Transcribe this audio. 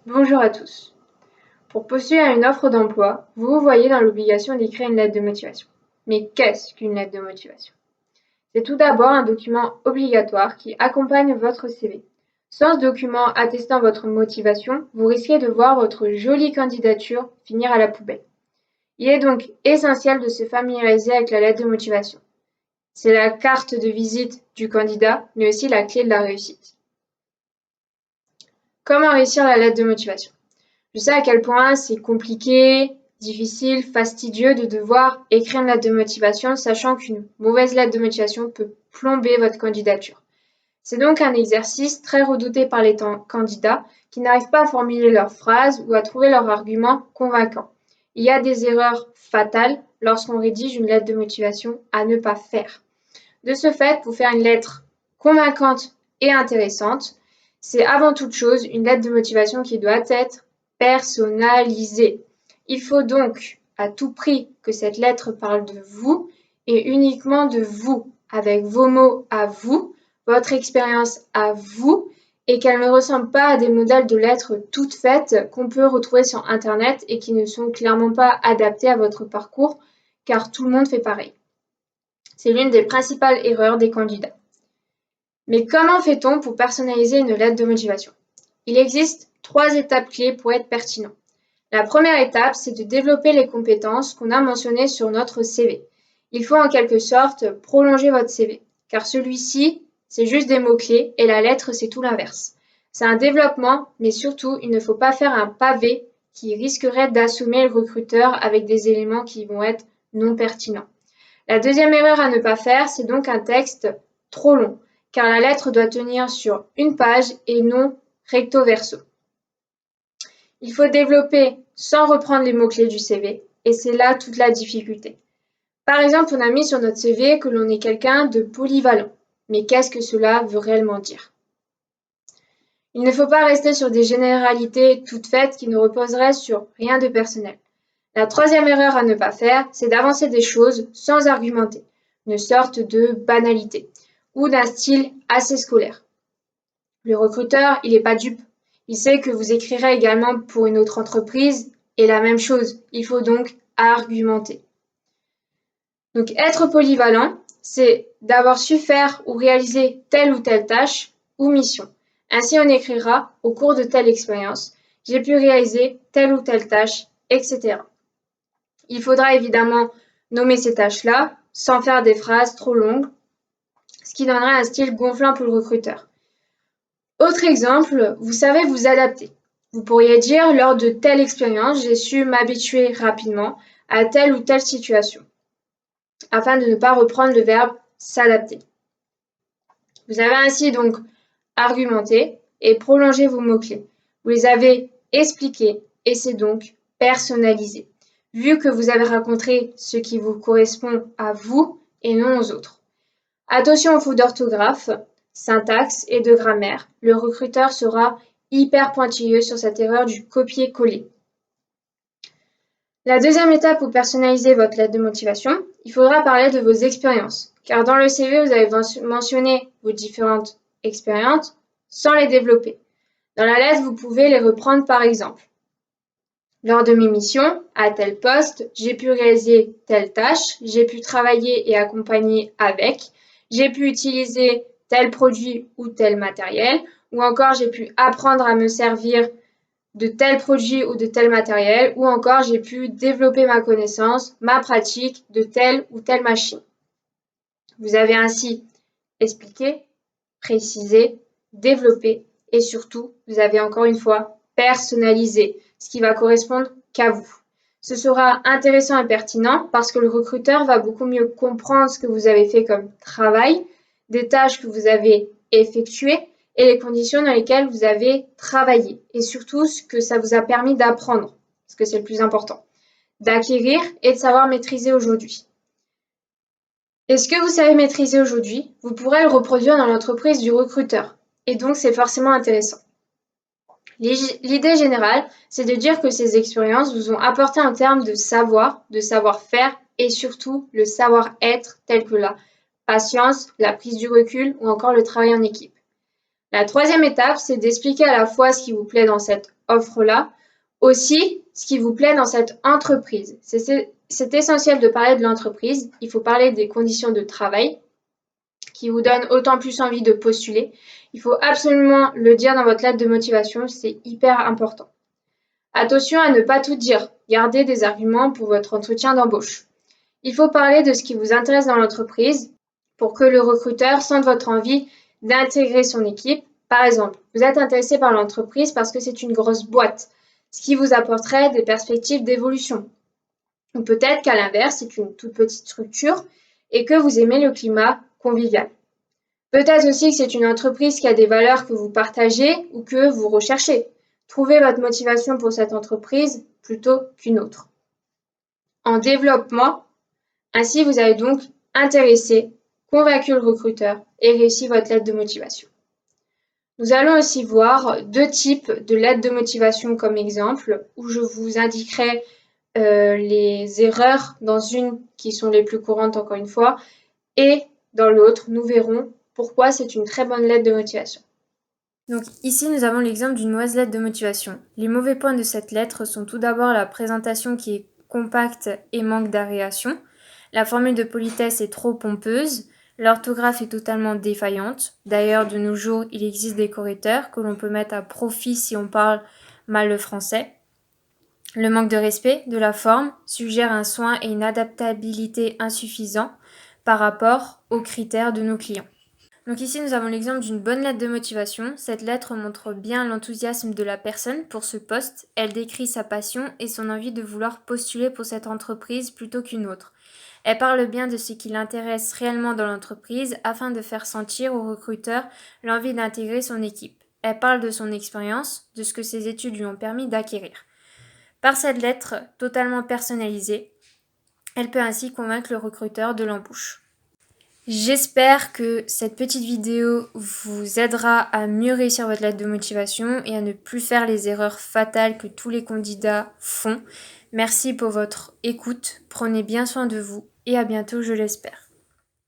Bonjour à tous. Pour postuler à une offre d'emploi, vous vous voyez dans l'obligation d'écrire une lettre de motivation. Mais qu'est-ce qu'une lettre de motivation? C'est tout d'abord un document obligatoire qui accompagne votre CV. Sans ce document attestant votre motivation, vous risquez de voir votre jolie candidature finir à la poubelle. Il est donc essentiel de se familiariser avec la lettre de motivation. C'est la carte de visite du candidat, mais aussi la clé de la réussite. Comment réussir la lettre de motivation? Je sais à quel point c'est compliqué, difficile, fastidieux de devoir écrire une lettre de motivation, sachant qu'une mauvaise lettre de motivation peut plomber votre candidature. C'est donc un exercice très redouté par les candidats qui n'arrivent pas à formuler leurs phrases ou à trouver leurs arguments convaincants. Il y a des erreurs fatales lorsqu'on rédige une lettre de motivation à ne pas faire. De ce fait, pour faire une lettre convaincante et intéressante, c'est avant toute chose une lettre de motivation qui doit être personnalisée. Il faut donc à tout prix que cette lettre parle de vous et uniquement de vous, avec vos mots à vous, votre expérience à vous, et qu'elle ne ressemble pas à des modèles de lettres toutes faites qu'on peut retrouver sur Internet et qui ne sont clairement pas adaptés à votre parcours, car tout le monde fait pareil. C'est l'une des principales erreurs des candidats. Mais comment fait-on pour personnaliser une lettre de motivation? Il existe 3 étapes clés pour être pertinent. La première étape, c'est de développer les compétences qu'on a mentionnées sur notre CV. Il faut en quelque sorte prolonger votre CV, car celui-ci, c'est juste des mots-clés et la lettre, c'est tout l'inverse. C'est un développement, mais surtout, il ne faut pas faire un pavé qui risquerait d'assommer le recruteur avec des éléments qui vont être non pertinents. La deuxième erreur à ne pas faire, c'est donc un texte trop long, car la lettre doit tenir sur une page et non recto verso. Il faut développer sans reprendre les mots-clés du CV, et c'est là toute la difficulté. Par exemple, on a mis sur notre CV que l'on est quelqu'un de polyvalent. Mais qu'est-ce que cela veut réellement dire? Il ne faut pas rester sur des généralités toutes faites qui ne reposeraient sur rien de personnel. La troisième erreur à ne pas faire, c'est d'avancer des choses sans argumenter, une sorte de banalité, ou d'un style assez scolaire. Le recruteur, il n'est pas dupe. Il sait que vous écrirez également pour une autre entreprise, et la même chose, il faut donc argumenter. Donc être polyvalent, c'est d'avoir su faire ou réaliser telle ou telle tâche ou mission. Ainsi on écrira au cours de telle expérience, j'ai pu réaliser telle ou telle tâche, etc. Il faudra évidemment nommer ces tâches-là sans faire des phrases trop longues, ce qui donnera un style gonflant pour le recruteur. Autre exemple, vous savez vous adapter. Vous pourriez dire lors de telle expérience, j'ai su m'habituer rapidement à telle ou telle situation, afin de ne pas reprendre le verbe s'adapter. Vous avez ainsi donc argumenté et prolongé vos mots-clés. Vous les avez expliqués et c'est donc personnalisé, vu que vous avez rencontré ce qui vous correspond à vous et non aux autres. Attention aux fautes d'orthographe, syntaxe et de grammaire. Le recruteur sera hyper pointilleux sur cette erreur du copier-coller. La deuxième étape pour personnaliser votre lettre de motivation, il faudra parler de vos expériences, car dans le CV, vous avez mentionné vos différentes expériences sans les développer. Dans la lettre, vous pouvez les reprendre par exemple. Lors de mes missions, à tel poste, j'ai pu réaliser telle tâche, j'ai pu travailler et accompagner avec, j'ai pu utiliser tel produit ou tel matériel, ou encore j'ai pu apprendre à me servir de tel produit ou de tel matériel, ou encore j'ai pu développer ma connaissance, ma pratique de telle ou telle machine. Vous avez ainsi expliqué, précisé, développé et surtout, vous avez encore une fois personnalisé, ce qui va correspondre qu'à vous. Ce sera intéressant et pertinent parce que le recruteur va beaucoup mieux comprendre ce que vous avez fait comme travail, des tâches que vous avez effectuées et les conditions dans lesquelles vous avez travaillé et surtout ce que ça vous a permis d'apprendre, parce que c'est le plus important, d'acquérir et de savoir maîtriser aujourd'hui. Et ce que vous savez maîtriser aujourd'hui, vous pourrez le reproduire dans l'entreprise du recruteur. Et donc, c'est forcément intéressant. L'idée générale, c'est de dire que ces expériences vous ont apporté en termes de savoir-faire et surtout le savoir-être tel que la patience, la prise du recul ou encore le travail en équipe. La troisième étape, c'est d'expliquer à la fois ce qui vous plaît dans cette offre-là. Aussi, ce qui vous plaît dans cette entreprise. C'est essentiel de parler de l'entreprise. Il faut parler des conditions de travail qui vous donnent autant plus envie de postuler. Il faut absolument le dire dans votre lettre de motivation, c'est hyper important. Attention à ne pas tout dire. Gardez des arguments pour votre entretien d'embauche. Il faut parler de ce qui vous intéresse dans l'entreprise pour que le recruteur sente votre envie d'intégrer son équipe. Par exemple, vous êtes intéressé par l'entreprise parce que c'est une grosse boîte, ce qui vous apporterait des perspectives d'évolution. Ou peut-être qu'à l'inverse, c'est une toute petite structure et que vous aimez le climat convivial. Peut-être aussi que c'est une entreprise qui a des valeurs que vous partagez ou que vous recherchez. Trouvez votre motivation pour cette entreprise plutôt qu'une autre. En développement, ainsi vous avez donc intéressé, convaincu le recruteur et réussi votre lettre de motivation. Nous allons aussi voir deux types de lettres de motivation comme exemple, où je vous indiquerai les erreurs dans une qui sont les plus courantes encore une fois, et dans l'autre, nous verrons pourquoi c'est une très bonne lettre de motivation. Donc ici, nous avons l'exemple d'une mauvaise lettre de motivation. Les mauvais points de cette lettre sont tout d'abord la présentation qui est compacte et manque d'aération. La formule de politesse est trop pompeuse. L'orthographe est totalement défaillante. D'ailleurs, de nos jours, il existe des correcteurs que l'on peut mettre à profit si on parle mal le français. Le manque de respect de la forme suggère un soin et une adaptabilité insuffisants par rapport aux critères de nos clients. Donc ici, nous avons l'exemple d'une bonne lettre de motivation. Cette lettre montre bien l'enthousiasme de la personne pour ce poste. Elle décrit sa passion et son envie de vouloir postuler pour cette entreprise plutôt qu'une autre. Elle parle bien de ce qui l'intéresse réellement dans l'entreprise afin de faire sentir au recruteur l'envie d'intégrer son équipe. Elle parle de son expérience, de ce que ses études lui ont permis d'acquérir. Par cette lettre totalement personnalisée, elle peut ainsi convaincre le recruteur de l'embauche. J'espère que cette petite vidéo vous aidera à mieux réussir votre lettre de motivation et à ne plus faire les erreurs fatales que tous les candidats font. Merci pour votre écoute, prenez bien soin de vous et à bientôt, je l'espère.